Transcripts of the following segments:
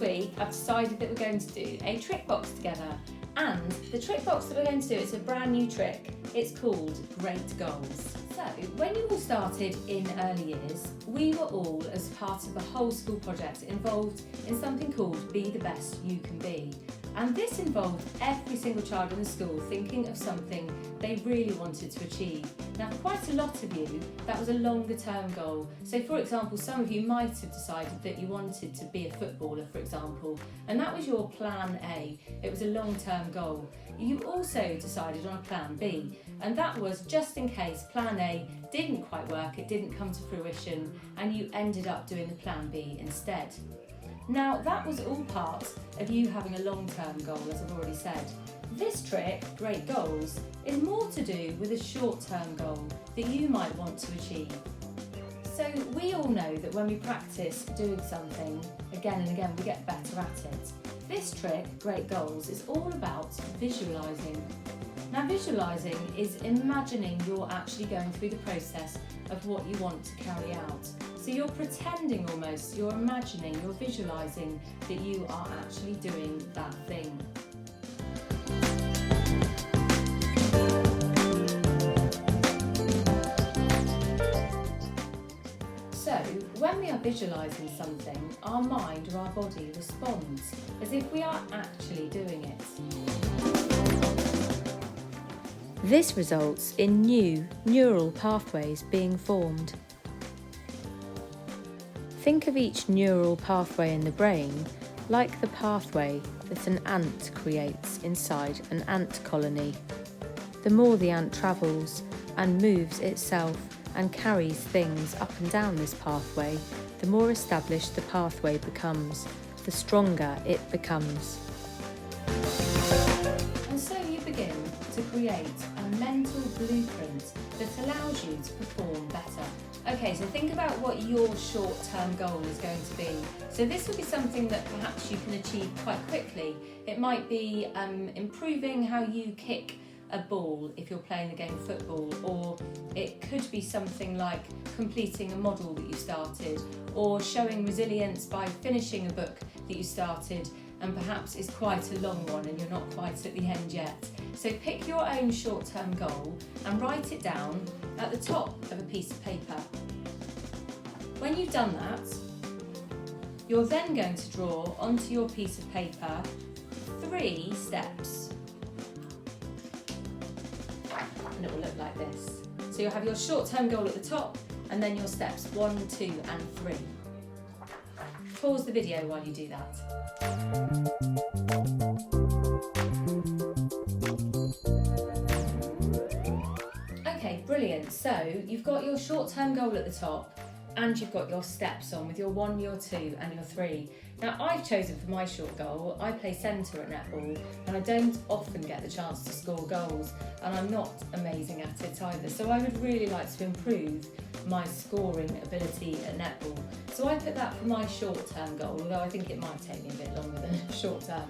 week I've decided that we're going to do a trick box together, and the trick box that we're going to do is a brand new trick. It's called Great Goals. So when you all started in early years, we were all, as part of a whole school project, involved in something called Be the Best You Can Be. And this involved every single child in the school thinking of something they really wanted to achieve. Now, for quite a lot of you, that was a longer term goal. So for example, some of you might have decided that you wanted to be a footballer, for example, and that was your plan A. It was a long term goal. You also decided on a plan B, and that was just in case plan A didn't quite work, it didn't come to fruition, and you ended up doing the plan B instead. Now, that was all part of you having a long-term goal, as I've already said. This trick, Great Goals, is more to do with a short-term goal that you might want to achieve. So we all know that when we practice doing something again and again, we get better at it. This trick, Great Goals, is all about visualising. Now, visualising is imagining you're actually going through the process of what you want to carry out. So you're pretending almost, you're imagining, you're visualising that you are actually doing that thing. So when we are visualising something, our mind or our body responds as if we are actually doing it. This results in new neural pathways being formed. Think of each neural pathway in the brain like the pathway that an ant creates inside an ant colony. The more the ant travels and moves itself and carries things up and down this pathway, the more established the pathway becomes, the stronger it becomes. And so you begin to create a mental blueprint that allows you to perform better. Okay, so think about what your short-term goal is going to be. So this will be something that perhaps you can achieve quite quickly. It might be improving how you kick a ball if you're playing the game of football, or it could be something like completing a model that you started, or showing resilience by finishing a book that you started and perhaps is quite a long one and you're not quite at the end yet. So pick your own short-term goal and write it down at the top of a piece of paper. When you've done that, you're then going to draw onto your piece of paper 3 steps. And it will look like this. So you'll have your short-term goal at the top and then your steps 1, 2 and 3. Pause the video while you do that. Okay, brilliant. So you've got your short-term goal at the top and you've got your steps on with your 1, your 2 and your 3. Now, I've chosen for my short goal, I play centre at netball and I don't often get the chance to score goals, and I'm not amazing at it either, so I would really like to improve my scoring ability at netball. So I put that for my short-term goal, although I think it might take me a bit longer than short-term.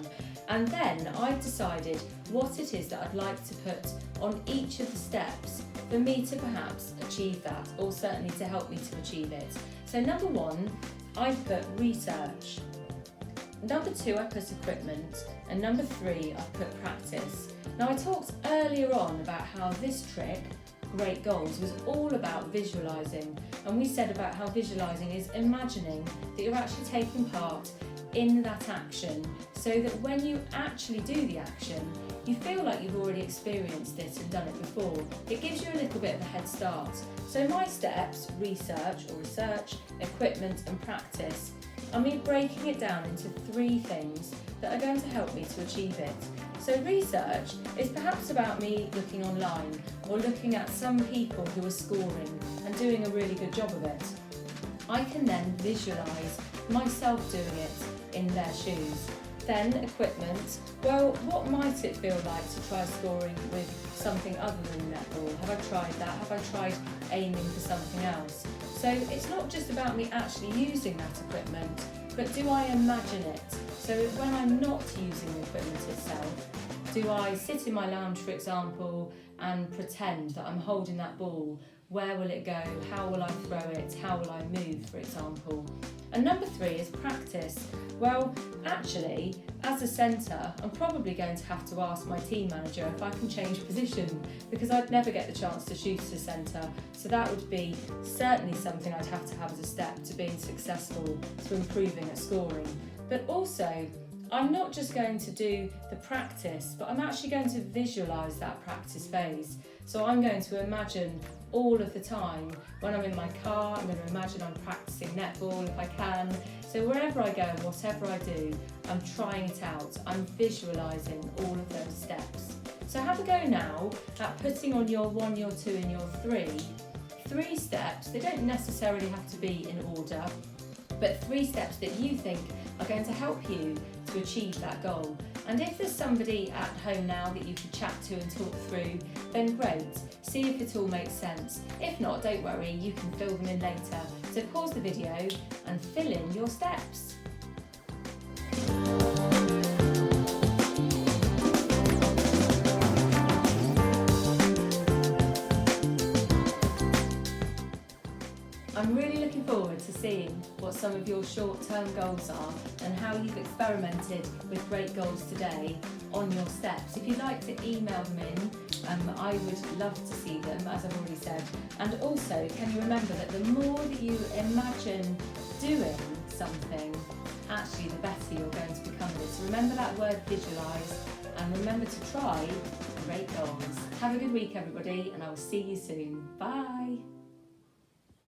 And then I've decided what it is that I'd like to put on each of the steps for me to perhaps achieve that, or certainly to help me to achieve it. So number 1, I've put research. Number 2, I put equipment, and number 3, I put practice. Now, I talked earlier on about how this trick, Great Goals, was all about visualising, and we said about how visualising is imagining that you're actually taking part in that action, so that when you actually do the action, you feel like you've already experienced it and done it before. It gives you a little bit of a head start. So my steps, research, equipment and practice, are me breaking it down into 3 things that are going to help me to achieve it. So research is perhaps about me looking online or looking at some people who are scoring and doing a really good job of it. I can then visualise myself doing it in their shoes. Then equipment, well, what might it feel like to try scoring with something other than netball? Have I tried that? Have I tried aiming for something else? So it's not just about me actually using that equipment, but do I imagine it? So when I'm not using the equipment itself, do I sit in my lounge, for example, and pretend that I'm holding that ball Where will it go? How will I throw it? How will I move, for example? And number 3 is practice. Well, actually, as a centre, I'm probably going to have to ask my team manager if I can change position, because I'd never get the chance to shoot as a centre. So that would be certainly something I'd have to have as a step to being successful, to improving at scoring. But also, I'm not just going to do the practice, but I'm actually going to visualise that practice phase. So I'm going to imagine all of the time. When I'm in my car, I'm going to imagine I'm practicing netball if I can. So wherever I go and whatever I do, I'm trying it out. I'm visualising all of those steps. So have a go now at putting on your 1, your 2 and your 3. 3 steps, they don't necessarily have to be in order, but 3 steps that you think are going to help you to achieve that goal. And if there's somebody at home now that you could chat to and talk through, then great. See if it all makes sense. If not, don't worry, you can fill them in later. So pause the video and fill in your steps. I'm really looking forward to seeing what some of your short-term goals are and how you've experimented with great goals today on your steps. If you'd like to email them in, I would love to see them, as I've already said. And also, can you remember that the more that you imagine doing something, actually the better you're going to become at it. So remember that word visualise, and remember to try great goals. Have a good week, everybody, and I will see you soon. Bye.